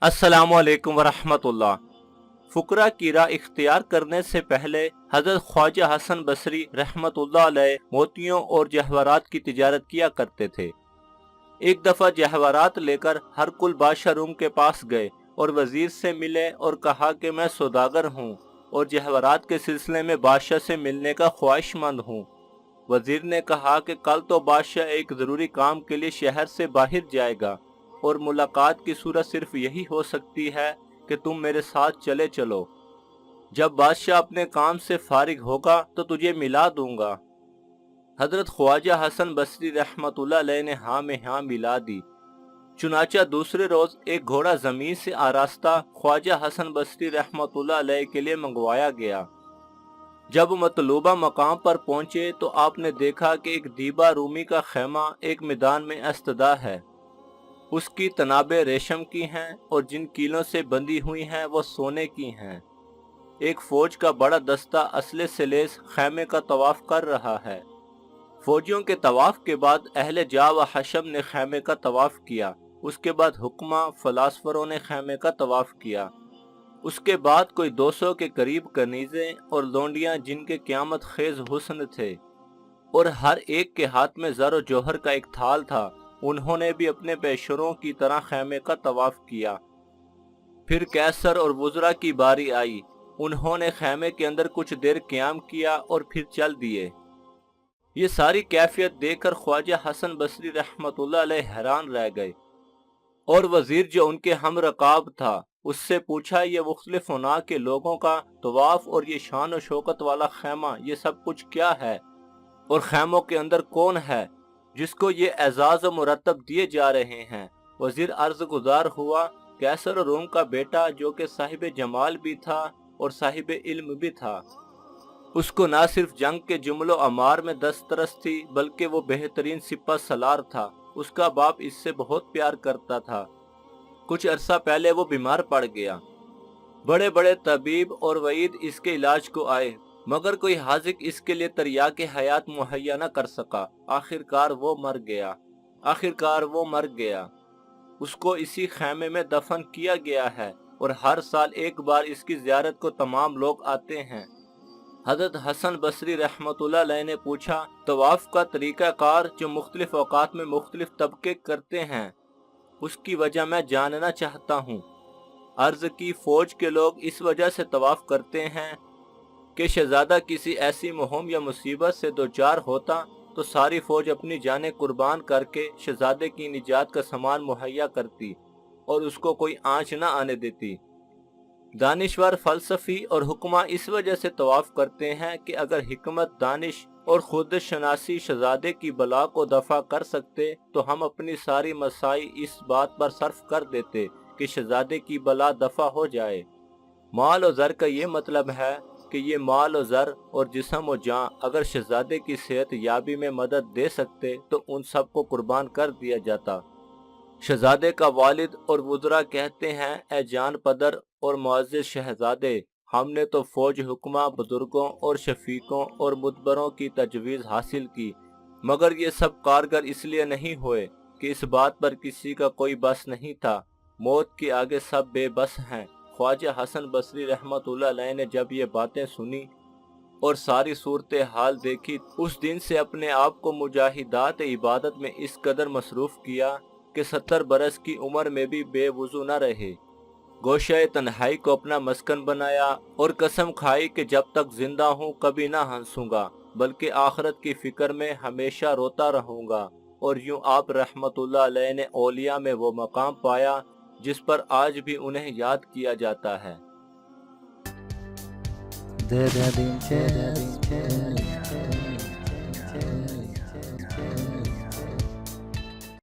अस्सलामु अलैकुम वरहमतुल्लाह। फुकरा की राह इख्तियार करने से पहले हजरत ख्वाजा हसन बसरी रहमतुल्लाह अलैह मोतियों और जहवारात की तिजारत किया करते थे। एक दफा जहवारात लेकर हरकुल बादशाह रूम के पास गए और वजीर से मिले और कहा कि मैं सौदागर हूँ और जहवारात के सिलसिले में बादशाह से मिलने का ख्वाहिशमंद हूँ। वजीर ने कहा कि कल तो बादशाह एक जरूरी काम के लिए शहर से बाहर जाएगा और मुलाकात की सूरत सिर्फ यही हो सकती है कि तुम मेरे साथ चले चलो। जब बादशाह अपने काम से फारिग होगा तो तुझे मिला दूंगा। हजरत ख्वाजा हसन बसरी रहमतुल्लाह अलैह ने हाँ में हाँ मिला दी। चुनाचा दूसरे रोज एक घोड़ा जमीन से आरास्ता ख्वाजा हसन बसरी रहमतुल्लाह अलैह के लिए मंगवाया गया। जब मतलूबा मकाम पर पहुंचे तो आपने देखा कि एक दीबा रूमी का खेमा एक मैदान में अस्तदा है। उसकी तनाबे रेशम की हैं और जिन कीलों से बंधी हुई हैं वो सोने की हैं। एक फौज का बड़ा दस्ता असले से लेस खेमे का तवाफ कर रहा है। फौजियों के तवाफ के बाद अहले जा व हशम ने खेमे का तवाफ किया। उसके बाद हुक्मा फलासफरों ने खेमे का तवाफ किया। उसके बाद कोई 200 के करीब कनीजें और लोंडियां जिनके क़यामत खेज हुस्न थे और हर एक के हाथ में ज़र व जौहर का एक थाल था, उन्होंने भी अपने पेशरों की तरह खेमे का तवाफ किया। फिर कैसर और वुज़रा की बारी आई। उन्होंने खेमे के अंदर कुछ देर क़याम किया और फिर चल दिए। ये सारी कैफियत देखकर ख्वाजा हसन बसरी रहमतुल्लाह अलैह हैरान रह गए और वजीर जो उनके हम रकाब था उससे पूछा, ये मुख्तलिफ होना के लोगों का तवाफ और ये शान व शौकत वाला खेमा, ये सब कुछ क्या है और खेमों के अंदर कौन है जिसको ये एजाज व मुरतब दिए जा रहे हैं। वजीर अर्ज गुजार हुआ, कैसर रोम का बेटा जो कि साहिब जमाल भी था और साहिब इल्म भी था। उसको ना सिर्फ जंग के जुमलो अमार में दस्तरस थी बल्कि वो बेहतरीन सिपा सलार था। उसका बाप इससे बहुत प्यार करता था। कुछ अरसा पहले वो बीमार पड़ गया। बड़े बड़े तबीब और वईद इसके इलाज को आए मगर कोई हाजिक इसके लिए तरियाके हयात मुहैया न कर सका। आखिरकार वो मर गया। उसको इसी खेमे में दफन किया गया है और हर साल एक बार इसकी ज़ियारत को तमाम लोग आते हैं। हजरत हसन बसरी रहमतुल्लाह अलैह ने पूछा, तवाफ का तरीक़ाकार जो मुख्तलिफ औक़ात में मुख्तलिफ तबके करते हैं उसकी वजह मैं जानना चाहता हूँ। अर्ज की, फौज के लोग इस वजह से तवाफ करते हैं कि शहजादा किसी ऐसी मुहिम या मुसीबत से दो चार होता तो सारी फौज अपनी जानें कुर्बान करके शहजादे की निजात का सामान मुहैया करती और उसको कोई आंच न आने देती। दानिशवर फलसफी और हुक्मा इस वजह से तवाफ करते हैं कि अगर हिकमत, दानिश और खुद शनासी शहजादे की बला को दफा कर सकते तो हम अपनी सारी मसाई इस बात पर सर्फ कर देते कि शहजादे की बला दफा हो जाए। माल और ज़र का ये मतलब है कि ये माल और ज़र और जिस्म और जान अगर शहजादे की सेहत याबी में मदद दे सकते तो उन सब को कुर्बान कर दिया जाता। शहजादे का वालिद और वुज़रा कहते हैं, ए जान पदर और मुअज़्ज़िज़ शहजादे, हमने तो फौज, हुक्मा, बुजुर्गों और शफीकों और मुदबरों की तजवीज़ हासिल की मगर ये सब कारगर इसलिए नहीं हुए कि इस बात पर किसी का कोई बस नहीं था। मौत के आगे सब बेबस हैं। ख्वाजा हसन बसरी रहमतुल्लाह अलैह ने जब ये बातें सुनी और सारी सूरत हाल देखी, उस दिन से अपने आप को मुजाहिदात इबादत में इस कदर मसरूफ़ किया कि 70 बरस की उम्र में भी बेवुज़ू न रहे। गोशे तन्हाई को अपना मस्कन बनाया और कसम खाई कि जब तक जिंदा हूँ कभी ना हंसूंगा बल्कि आखिरत की फिक्र में हमेशा रोता रहूंगा। और यूं आप रहमतुल्लाह अलैह ने औलिया में वो मकाम पाया जिस पर आज भी उन्हें याद किया जाता है। Did